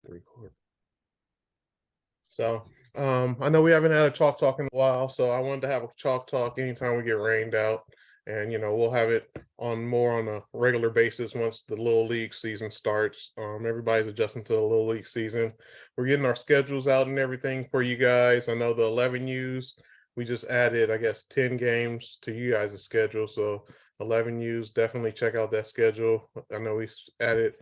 Record. So I know we haven't had a chalk talk in a while, so I wanted to have a chalk talk anytime we get rained out. And we'll have it on a regular basis once the little league season starts. Everybody's adjusting to the little league season. We're getting our schedules out and everything for you guys. I know the 11U's, we just added, I guess, 10 games to you guys' schedule. So 11U's, definitely check out that schedule. I know we added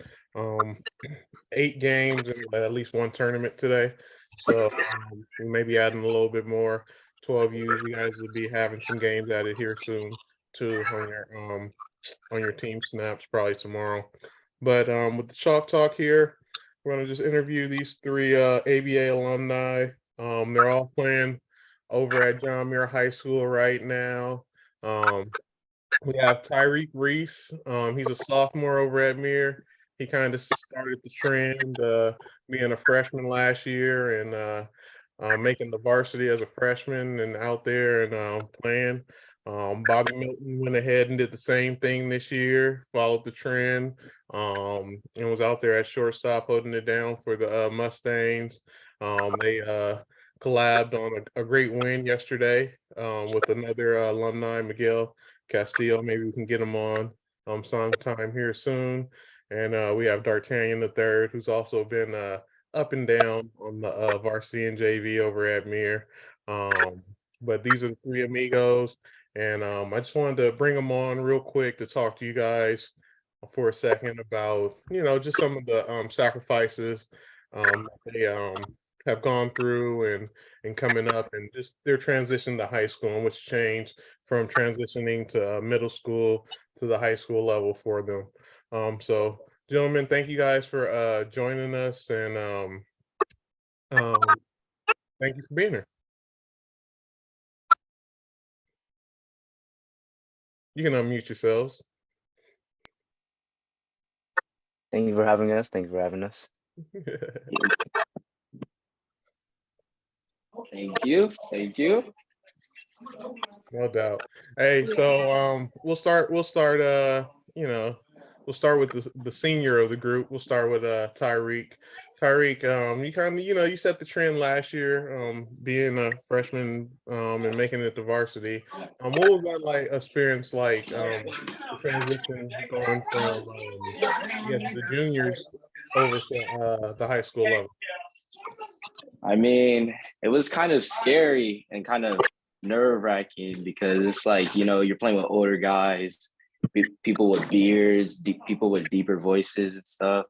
8 games and at least one tournament today. So we may be adding a little bit more. 12U's, you guys will be having some games added here soon too on your team snaps probably tomorrow. But with the chalk talk here, we're gonna just interview these three ABA alumni. They're all playing over at John Muir High School right now. We have Tarik Reese. He's a sophomore over at Muir. He kind of started the trend, being a freshman last year and making the varsity as a freshman and out there and playing. Bobby Milton went ahead and did the same thing this year, followed the trend, and was out there at shortstop holding it down for the Mustangs. They collabed on a great win yesterday with another alumni, Miguel Castillo. Maybe we can get him on sometime here soon. And we have Dartanion III, who's also been up and down on the varsity and JV over at Mir. But these are the three amigos. And I just wanted to bring them on real quick to talk to you guys for a second about, just some of the sacrifices they have gone through and coming up and just their transition to high school and what's changed from transitioning to middle school to the high school level for them. So gentlemen, thank you guys for joining us and thank you for being here. You can unmute yourselves. Thank you for having us. Thank you for having us. Thank you. Thank you. No doubt. Hey, so we'll start with the senior of the group. We'll start with Tarik. Tarik, you kind of, you set the trend last year, being a freshman and making it to varsity. What was that like experience like, the transition going from the juniors over to the high school level? I mean, it was kind of scary and kind of nerve-wracking because it's like, you're playing with older guys, people with beards, people with deeper voices and stuff.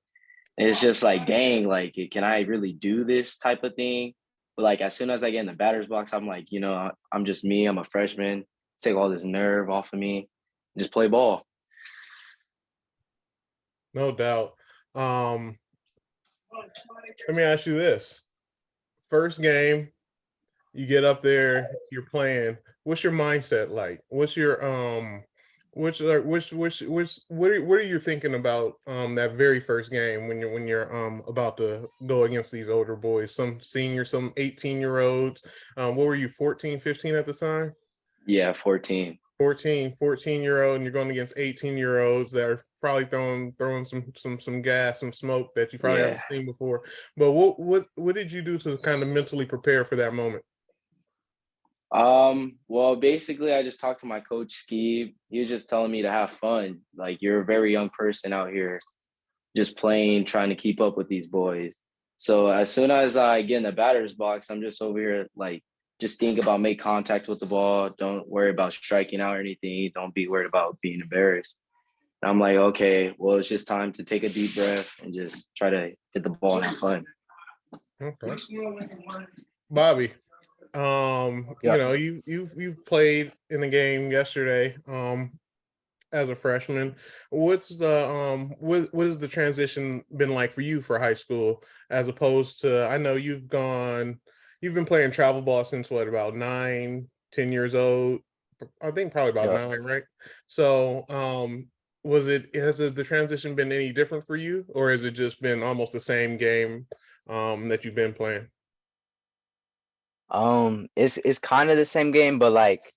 And it's just like, dang, like, can I really do this type of thing? But like, as soon as I get in the batter's box, I'm like, I'm just me. I'm a freshman. Take all this nerve off of me. Just play ball. No doubt. Let me ask you this. First game, you get up there, you're playing. What's your mindset like? What's your what are you thinking about that very first game when you're about to go against these older boys, some seniors, some 18-year-olds? What were you, 14, 15 at the time? Yeah, 14. 14-year-old, and you're going against 18-year-olds that are probably throwing some gas, some smoke that you probably haven't seen before. But what did you do to kind of mentally prepare for that moment? Well, basically I just talked to my coach, Ski. He was just telling me to have fun. Like, you're a very young person out here just playing, trying to keep up with these boys. So as soon as I get in the batter's box, I'm just over here, like, just think about make contact with the ball. Don't worry about striking out or anything. Don't be worried about being embarrassed. And I'm like, okay, well, it's just time to take a deep breath and just try to hit the ball and have fun. Okay. Bobby, you've played in the game yesterday as a freshman. What's the what has the transition been like for you for high school, as opposed to, I know you've been playing travel ball since what, about 9, 10 years old? I think probably about 9, right? So has the transition been any different for you, or has it just been almost the same game that you've been playing? It's kind of the same game, but like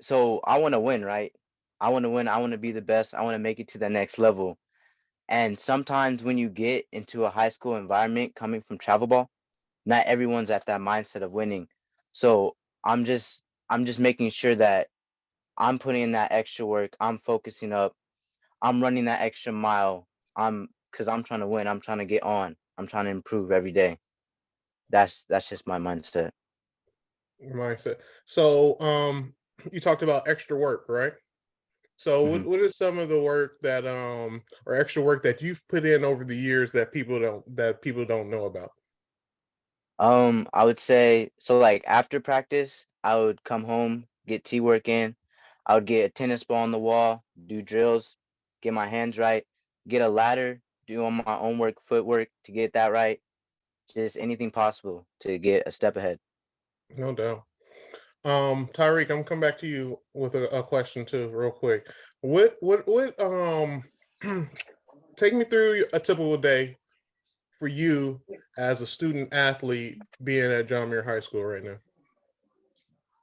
so I want to win, right? I want to win. I want to be the best. I want to make it to the next level. And sometimes when you get into a high school environment coming from travel ball, not everyone's at that mindset of winning. So I'm just making sure that I'm putting in that extra work. I'm focusing up. I'm running that extra mile. Because I'm trying to win. I'm trying to get on. I'm trying to improve every day. That's just my mindset. Mindset. So, you talked about extra work, right? So, Mhm. what is some of the work that or extra work that you've put in over the years that people don't know about? I would say so. Like after practice, I would come home, get T work in. I would get a tennis ball on the wall, do drills, get my hands right, get a ladder, do on my own work, footwork to get that right. Just anything possible to get a step ahead. No doubt. Tyreek, I'm gonna come back to you with a question too, real quick. What take me through a typical day for you as a student athlete being at John Muir High School right now?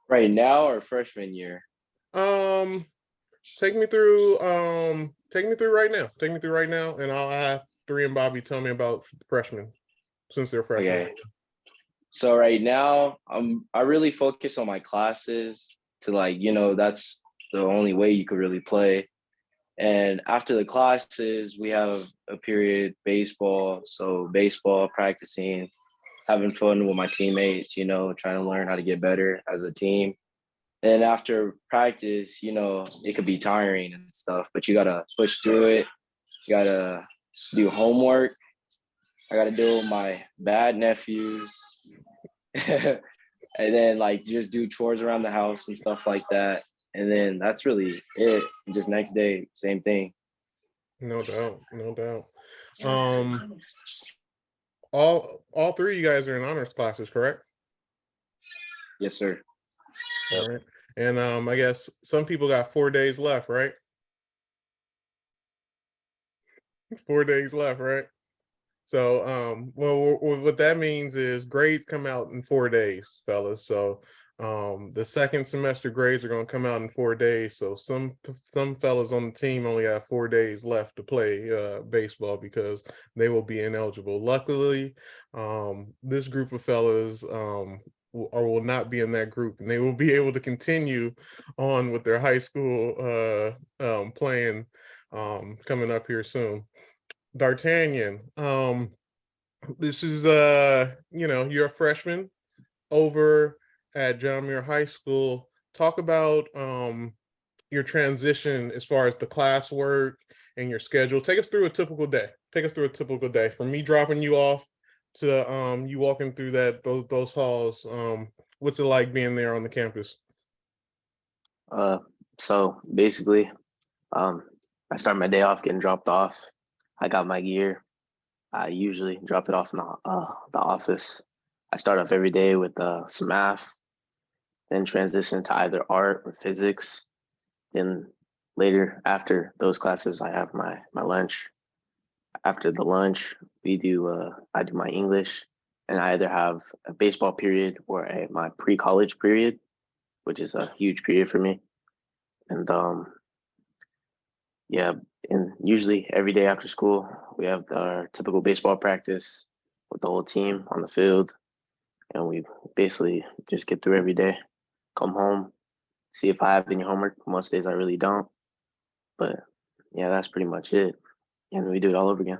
Right now or freshman year? Um, take me through right now. Take me through right now, and I'll have Three and Bobby tell me about freshmen since they're freshmen. Okay. So right now, I really focus on my classes to like, that's the only way you could really play. And after the classes, we have a period baseball. So baseball, practicing, having fun with my teammates, trying to learn how to get better as a team. And after practice, it could be tiring and stuff, but you gotta push through it. You gotta do homework. I gotta deal with my bad nephews. And then like just do chores around the house and stuff like that. And then that's really it. Just next day, same thing. No doubt, no doubt. Um, all three of you guys are in honors classes, correct? Yes, sir. All right. And I guess some people got 4 days left, right? 4 days left, right? So, well, what that means is grades come out in 4 days, fellas. So, the second semester grades are going to come out in 4 days. So some fellas on the team only have 4 days left to play baseball because they will be ineligible. Luckily, this group of fellas will not be in that group, and they will be able to continue on with their high school playing coming up here soon. Dartanion, this is you're a freshman over at John Muir High School. Talk about your transition as far as the classwork and your schedule. Take us through a typical day. Take us through a typical day from me dropping you off to you walking through those halls. What's it like being there on the campus? So basically, I start my day off getting dropped off. I got my gear. I usually drop it off in the office. I start off every day with some math, then transition to either art or physics. Then later, after those classes, I have my lunch. After the lunch, I do my English, and I either have a baseball period or my pre-college period, which is a huge period for me. And yeah, and usually every day after school, we have our typical baseball practice with the whole team on the field, and we basically just get through every day. Come home, see if I have any homework. Most days I really don't, but yeah, that's pretty much it. And we do it all over again.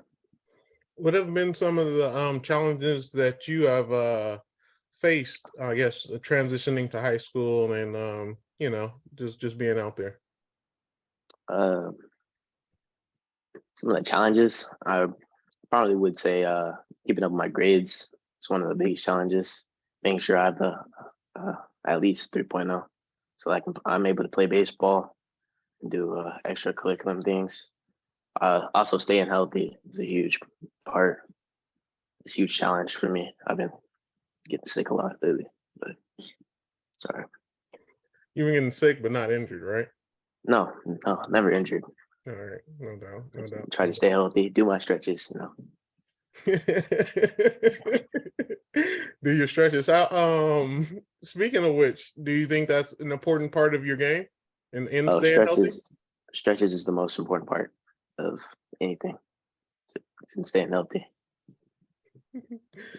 What have been some of the challenges that you have faced, I guess, transitioning to high school and just being out there? Uh, some of the challenges, I probably would say keeping up with my grades is one of the biggest challenges. Making sure I have the at least 3.0, so I'm able to play baseball and do extracurricular things. Also, staying healthy is a huge part. It's a huge challenge for me. I've been getting sick a lot lately, but sorry. You've been getting sick, but not injured, right? No, never injured. All right, no doubt, no doubt. Try to stay healthy, do my stretches. Do your stretches. Speaking of which, do you think that's an important part of your game in Oh, staying healthy? stretches is the most important part of anything. and staying healthy.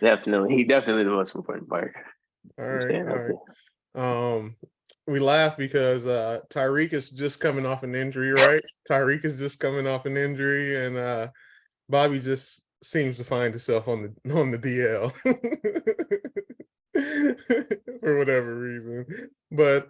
Definitely the most important part. All and right, staying all healthy. right. We laugh because Tarik is just coming off an injury, right? Tarik is just coming off an injury, and Bobby just seems to find himself on the DL for whatever reason. But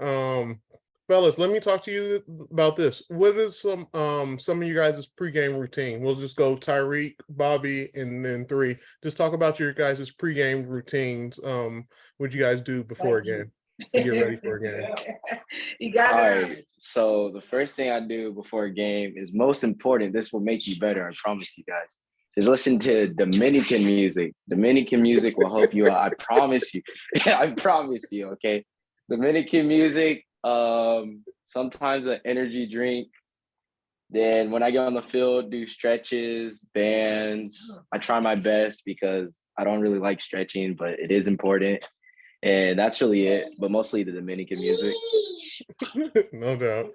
fellas, let me talk to you about this. What is some of you guys' pregame routine? We'll just go Tarik, Bobby, and then 3. Just talk about your guys' pregame routines. What you guys do before a game to get ready for a game. You got All it. right. So the first thing I do before a game is most important. This will make you better. I promise you guys. Is listen to Dominican music. Dominican music will help you out. I promise you. I promise you. Okay. Dominican music. Sometimes an energy drink. Then when I get on the field, do stretches, bands. I try my best because I don't really like stretching, but it is important. And that's really it. But mostly the Dominican music. No doubt.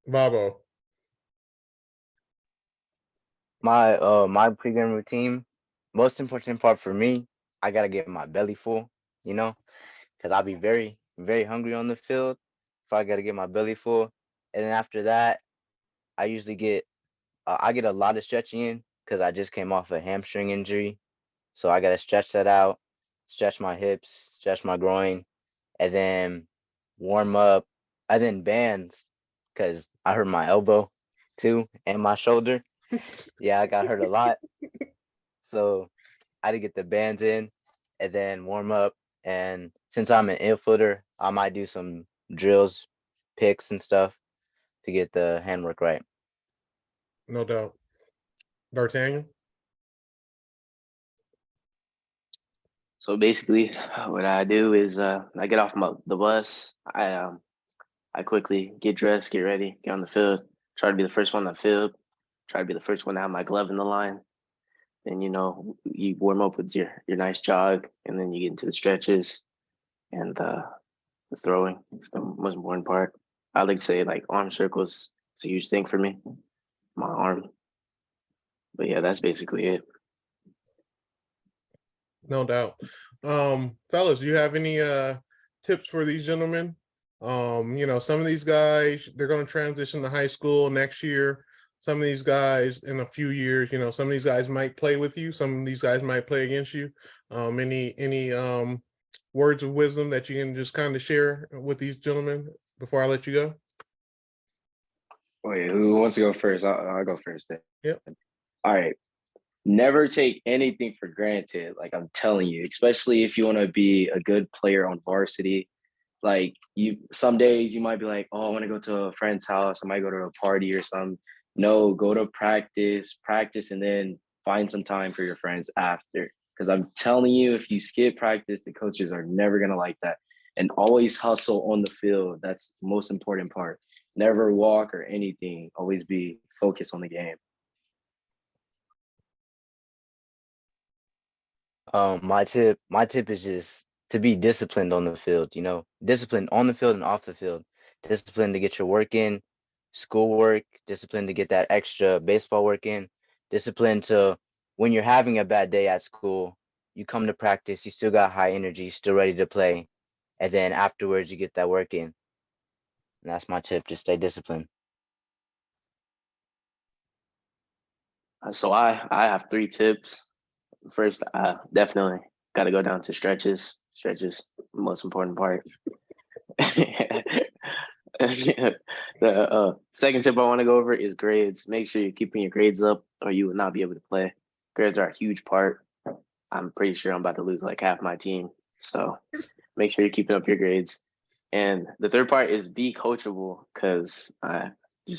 Bobo. My pregame routine, most important part for me, I gotta get my belly full, you know, because I'll be very, very hungry on the field. So I gotta get my belly full. And then after that, I usually I get a lot of stretching in because I just came off a hamstring injury. So I gotta stretch that out, stretch my hips, stretch my groin, and then warm up, and then bands because I hurt my elbow too and my shoulder. Yeah, I got hurt a lot. So I had to get the bands in and then warm up. And since I'm an infielder, I might do some drills, picks and stuff to get the handwork right. No doubt. Dartanion. So basically, what I do is I get off the bus. I quickly get dressed, get ready, get on the field. Try to be the first one on the field. Try to be the first one to have my glove in the line. Then you warm up with your nice jog, and then you get into the stretches and the throwing. It's the most important part. I like to say like arm circles. It's a huge thing for me. My arm. But yeah, that's basically it. No doubt. Fellas, do you have any tips for these gentlemen? Some of these guys, they're going to transition to high school next year. Some of these guys in a few years, some of these guys might play with you. Some of these guys might play against you. Any words of wisdom that you can just kind of share with these gentlemen before I let you go? Wait, who wants to go first? I'll go first then. Yep. All right. Never take anything for granted. Like I'm telling you, especially if you want to be a good player on varsity. Like some days you might be like, oh, I want to go to a friend's house. I might go to a party or something. No, go to practice, and then find some time for your friends after. Because I'm telling you, if you skip practice, the coaches are never going to like that. And always hustle on the field. That's the most important part. Never walk or anything. Always be focused on the game. My tip is just to be disciplined on the field, disciplined on the field and off the field. Disciplined to get your work in, schoolwork, disciplined to get that extra baseball work in, disciplined to when you're having a bad day at school, you come to practice, you still got high energy, still ready to play. And then afterwards you get that work in. And that's my tip, just stay disciplined. So I have 3 tips. First, definitely got to go down to stretches. Stretches, the most important part. The second tip I want to go over is grades. Make sure you're keeping your grades up, or you will not be able to play. Grades are a huge part. I'm pretty sure I'm about to lose like half my team. So make sure you're keeping up your grades. And the third part is be coachable, because you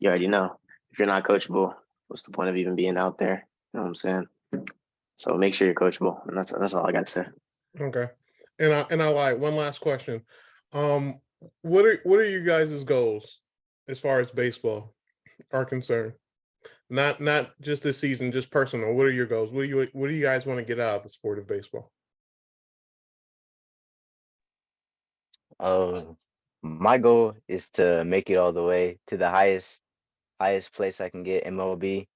already know, if you're not coachable, what's the point of even being out there? You know what I'm saying? So make sure you're coachable, and that's all I got to say. Okay. And I lied. One last question. What are you guys' goals as far as baseball are concerned? Not just this season, just personal. What are your goals? What do you guys want to get out of the sport of baseball? My goal is to make it all the way to the highest highest place I can get, MLB,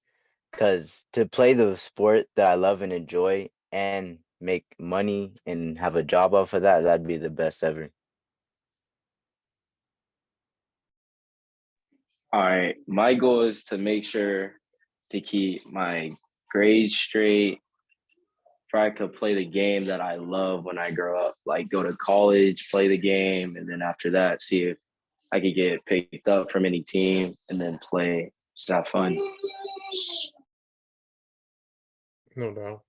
because to play the sport that I love and enjoy and make money and have a job off of that, that'd be the best ever. All right, my goal is to make sure to keep my grades straight, where I could play the game that I love when I grow up, like go to college, play the game, and then after that, see if I could get picked up from any team and then play. Just have fun. No doubt.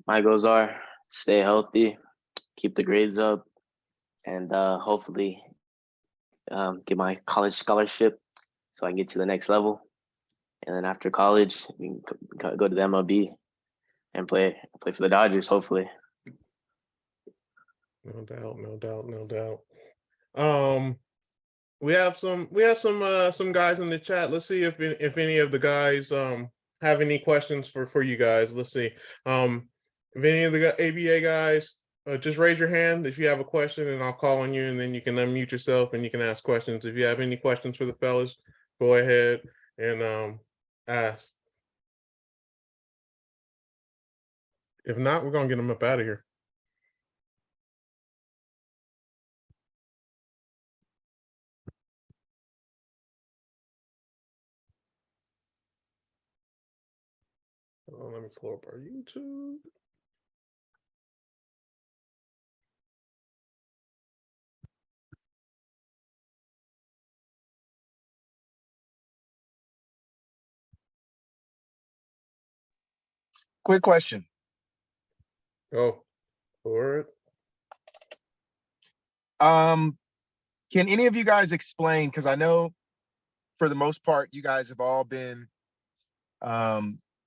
My goals are stay healthy, keep the grades up, and hopefully get my college scholarship so I can get to the next level. And then after college, we can go to the MLB and play for the Dodgers, hopefully. No doubt, no doubt, no doubt. We have some guys in the chat. Let's see if any of the guys have any questions for you guys. Let's see. If any of the ABA guys, just raise your hand if you have a question, and I'll call on you, and then you can unmute yourself and you can ask questions. If you have any questions for the fellas, go ahead and ask. If not, we're gonna get them up out of here. Let me pull up our YouTube. Quick question. Go for it. Can any of you guys explain, because I know for the most part, you guys have all been,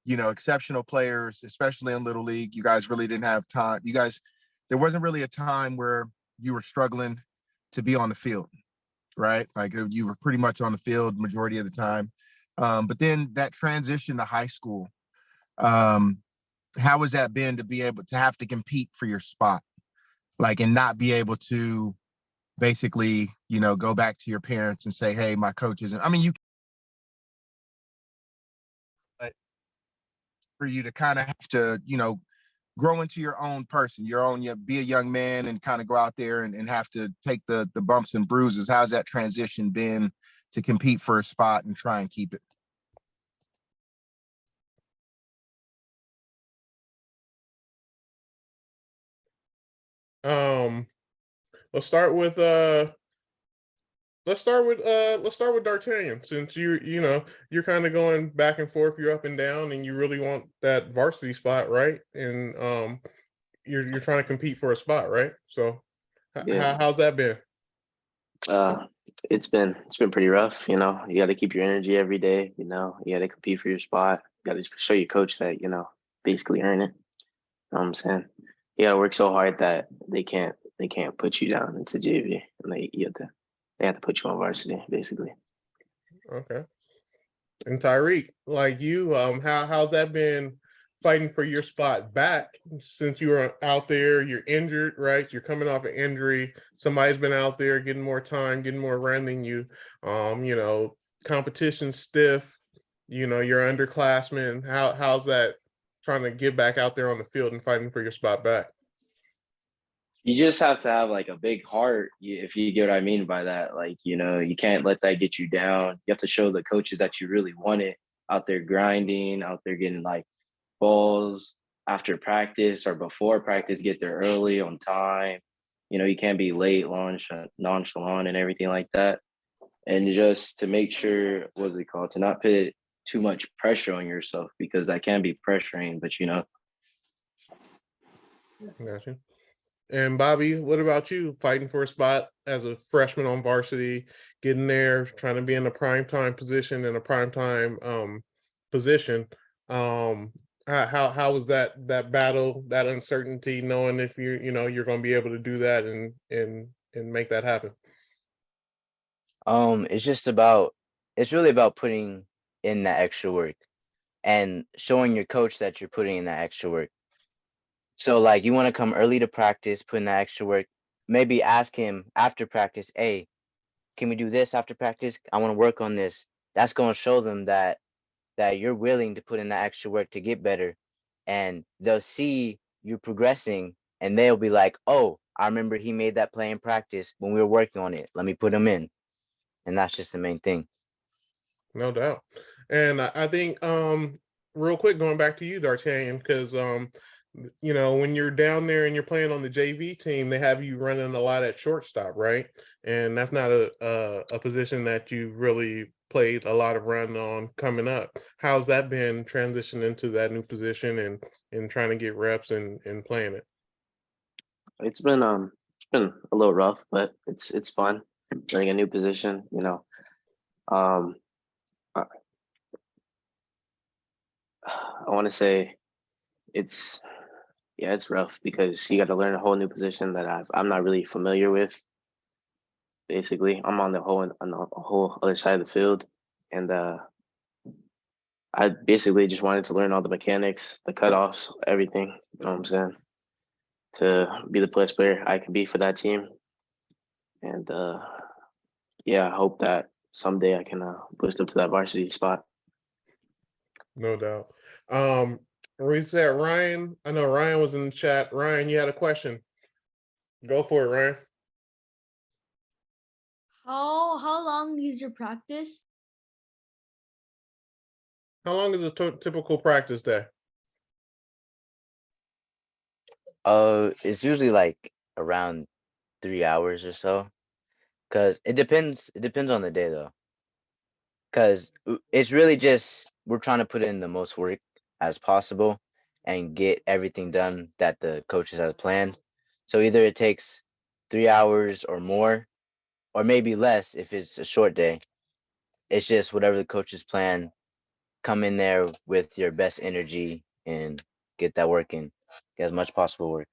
exceptional players, especially in Little League. You guys really didn't have time. There wasn't really a time where you were struggling to be on the field, right? Like you were pretty much on the field majority of the time. But then that transition to high school, how has that been to be able to have to compete for your spot, like, and not be able to basically, go back to your parents and say, hey, my coach isn't, but for you to kind of have to, grow into your own person, be a young man and kind of go out there and have to take the bumps and bruises. How's that transition been to compete for a spot and try and keep it? Let's start with Dartanion, since you're kind of going back and forth, you're up and down, and you really want that varsity spot, right? And you're trying to compete for a spot, right? So Yeah. how's that been? It's been pretty rough. You got to keep your energy every day. You got to compete for your spot. You got to show your coach that basically earn it. You know what I'm saying? You got to work so hard that they can't put you down into JV, and they have to put you on varsity, basically. Okay. And Tarik, like you, how's that been fighting for your spot back since you were out there? You're injured, right? You're coming off an injury. Somebody's been out there getting more time, getting more run than you. Competition stiff. You're underclassmen. How's that trying to get back out there on the field and fighting for your spot back? You just have to have like a big heart, if you get what I mean by that. Like, you can't let that get you down. You have to show the coaches that you really want it, out there grinding, out there getting like balls after practice or before practice, get there early on time. You can't be late, nonchalant and everything like that. And just to make sure, what's it called, to not put too much pressure on yourself, because that can be pressuring, but Gotcha. And Bobby, what about you? Fighting for a spot as a freshman on varsity, getting there, trying to be in a primetime position in a primetime position. How was that battle, that uncertainty, knowing if you're going to be able to do that and make that happen? It's really about putting in that extra work and showing your coach that you're putting in that extra work. So like you want to come early to practice, put in that extra work, maybe ask him after practice, hey, can we do this after practice? I want to work on this. That's going to show them that you're willing to put in that extra work to get better, and they'll see you progressing, and they'll be like, oh, I remember he made that play in practice when we were working on it. Let me put him in. And that's just the main thing. No doubt. And I think real quick, going back to you, Dartanion, because you know, when you're down there and you're playing on the JV team, they have you running a lot at shortstop, right? And that's not a position that you really played a lot of run on coming up. How's that been transitioning into that new position and trying to get reps and playing it? It's been a little rough, but it's fun learning a new position. You know, um, I, I want to say it's it's rough because you got to learn a whole new position that I'm not really familiar with. Basically, I'm on the whole other side of the field, and I basically just wanted to learn all the mechanics, the cutoffs, everything. You know what I'm saying? To be the best player I can be for that team, and I hope that someday I can boost up to that varsity spot. No doubt. Reset, Ryan. I know Ryan was in the chat. Ryan, you had a question. Go for it, Ryan. How long is your practice? How long is a typical practice day? It's usually like around 3 hours or so, because it depends on the day though, because it's really just we're trying to put in the most work as possible and get everything done that the coaches have planned. So either it takes 3 hours or more, or maybe less if it's a short day. It's just whatever the coaches plan. Come in there with your best energy and get that work in. Get as much possible work.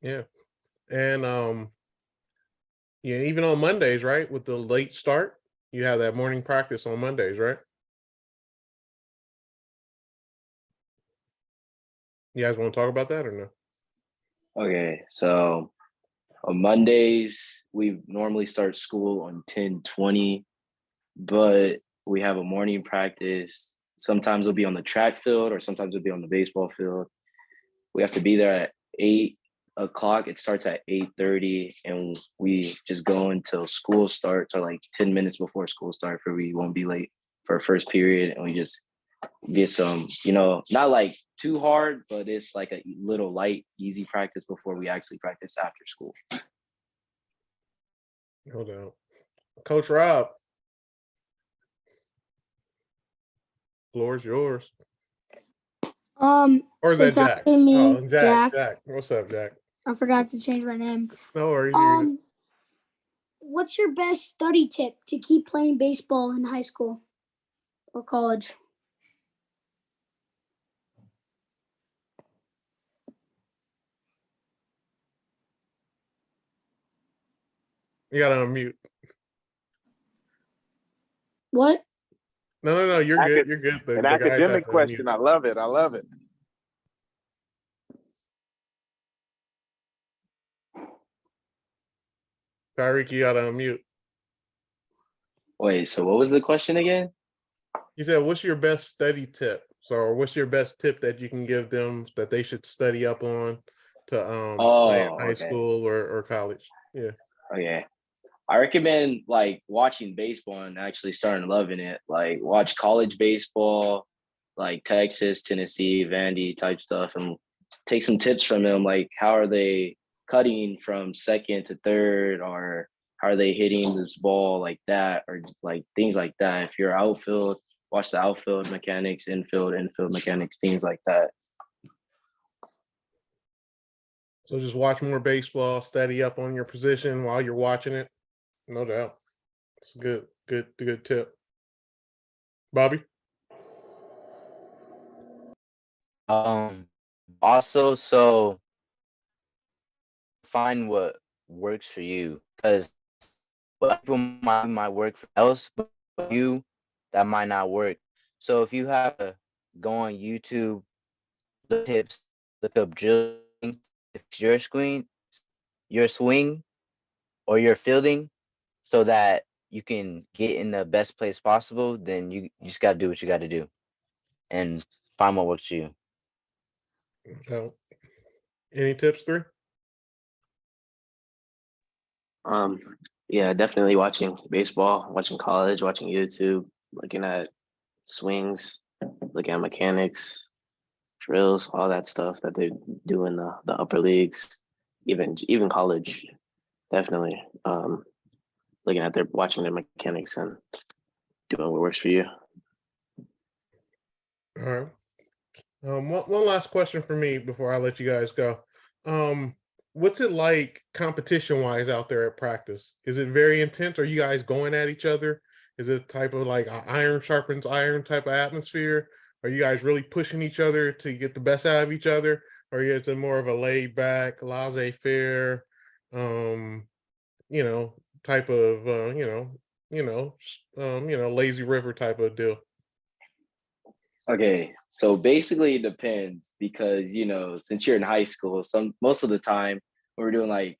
Yeah. And yeah, even on Mondays, right? With the late start, you have that morning practice on Mondays, right? You guys want to talk about that or no? Okay, so on Mondays we normally start school on 10:20, but we have a morning practice. Sometimes it'll be on the track field, or sometimes it'll be on the baseball field. We have to be there at 8 o'clock. It starts at 8:30, and we just go until school starts, or like 10 minutes before school starts, for we won't be late for our first period, and we just get some, not like too hard, but it's like a little light, easy practice before we actually practice after school. No doubt. Coach Rob, floor is yours. Or is that It's Jack? actually me, Oh, Jack. Jack. What's up, Jack? I forgot to change my name. No worries. you're good. What's your best study tip to keep playing baseball in high school or college? You gotta unmute. What? No. You're good. You're good. An The guys have academic to question. unmute. I love it. I love it. Tarik, you gotta unmute. Wait, so what was the question again? He said, "What's your best study tip?" So, what's your best tip that you can give them that they should study up on to play in high Okay. school or college? Yeah. Okay. I recommend like watching baseball and actually starting loving it. Like watch college baseball, like Texas, Tennessee, Vandy type stuff, and take some tips from them. Like how are they cutting from second to third, or how are they hitting this ball like that, or like things like that. If you're outfield, watch the outfield mechanics, infield mechanics, things like that. So just watch more baseball, study up on your position while you're watching it. No doubt. It's a good tip. Bobby? Also, so find what works for you, because what people might work for else, but for you that might not work. So if you have to go on YouTube, look tips, look up drilling, if it's your swing or your fielding, so that you can get in the best place possible, then you just got to do what you got to do and find what works for you. So, any tips, 3? Yeah, definitely watching baseball, watching college, watching YouTube, looking at swings, looking at mechanics, drills, all that stuff that they do in the upper leagues, even college. Definitely looking at watching their mechanics and doing what works for you. All right. One last question for me before I let you guys go. What's it like competition-wise out there at practice? Is it very intense? Are you guys going at each other? Is it a type of like a iron sharpens iron type of atmosphere? Are you guys really pushing each other to get the best out of each other? Or is it more of a laid back, laissez-faire, type of lazy river type of deal? Okay, so basically it depends because since you're in high school, most of the time when we're doing like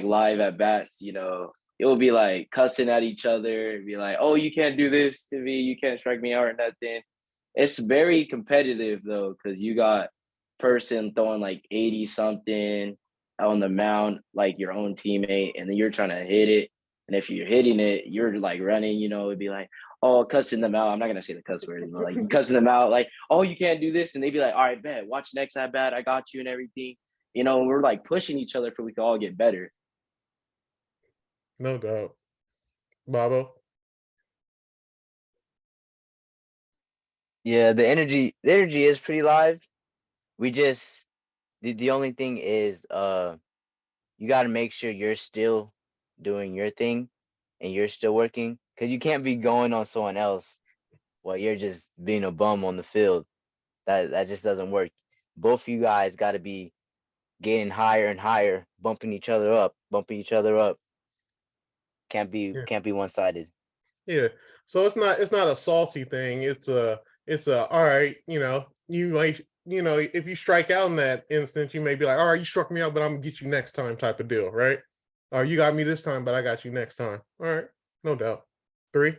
live at bats, it will be like cussing at each other, be like, oh, you can't do this to me, you can't strike me out or nothing. It's very competitive though, because you got person throwing like 80 something on the mound, like your own teammate, and then you're trying to hit it. And if you're hitting it, you're like running, it'd be like, oh, cussing them out. I'm not gonna say the cuss word, but like cussing them out, like, oh, you can't do this, and they'd be like, all right, bet, watch next at bat, I got you and everything. We're like pushing each other so we can all get better. No doubt. Bobo? Yeah, the energy is pretty live. We just the only thing is you got to make sure you're still doing your thing and you're still working, because you can't be going on someone else while you're just being a bum on the field. That just doesn't work. Both of you guys got to be getting higher and higher, bumping each other up. Can't be one-sided. Yeah. So it's not a salty thing. It's a all right, you like, if you strike out in that instance, you may be like, all right, you struck me out, but I'm gonna get you next time type of deal, right? Or you got me this time, but I got you next time. All right, no doubt. 3,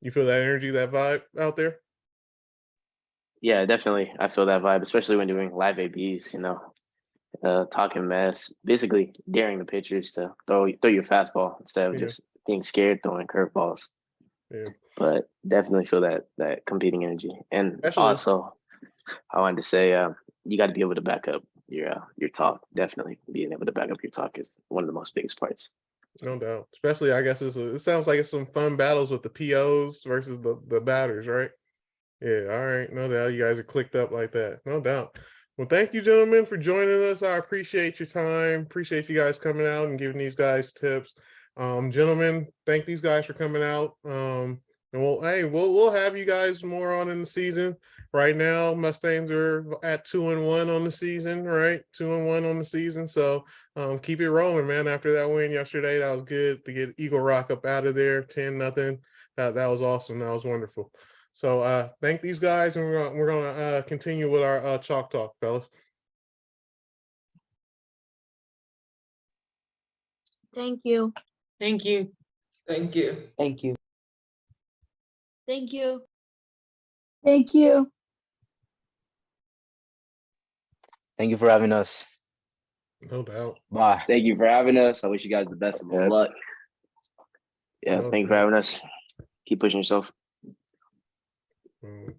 you feel that energy, that vibe out there? Yeah, definitely. I feel that vibe, especially when doing live ABs, talking mess, basically daring the pitchers to throw your fastball instead of just being scared throwing curveballs. Yeah. But definitely feel that competing energy. And also, I wanted to say, you got to be able to back up your talk. Definitely being able to back up your talk is one of the most biggest parts. No doubt. Especially, I guess it sounds like it's some fun battles with the POs versus the batters, right? Yeah, all right. No doubt. You guys are clicked up like that. No doubt. Well, thank you, gentlemen, for joining us. I appreciate your time. Appreciate you guys coming out and giving these guys tips. Gentlemen, thank these guys for coming out. And we'll have you guys more on in the season. Right now, Mustangs are at 2-1 on the season, right? 2-1 on the season. So keep it rolling, man. After that win yesterday, that was good to get Eagle Rock up out of there, 10-0. That was awesome. That was wonderful. So thank these guys, and we're gonna continue with our chalk talk, fellas. Thank you. Thank you. Thank you. Thank you. Thank you. Thank you. Thank you for having us. No doubt. Bye. Thank you for having us. I wish you guys the best of luck. Yeah, thank you for having us. Keep pushing yourself. Mm.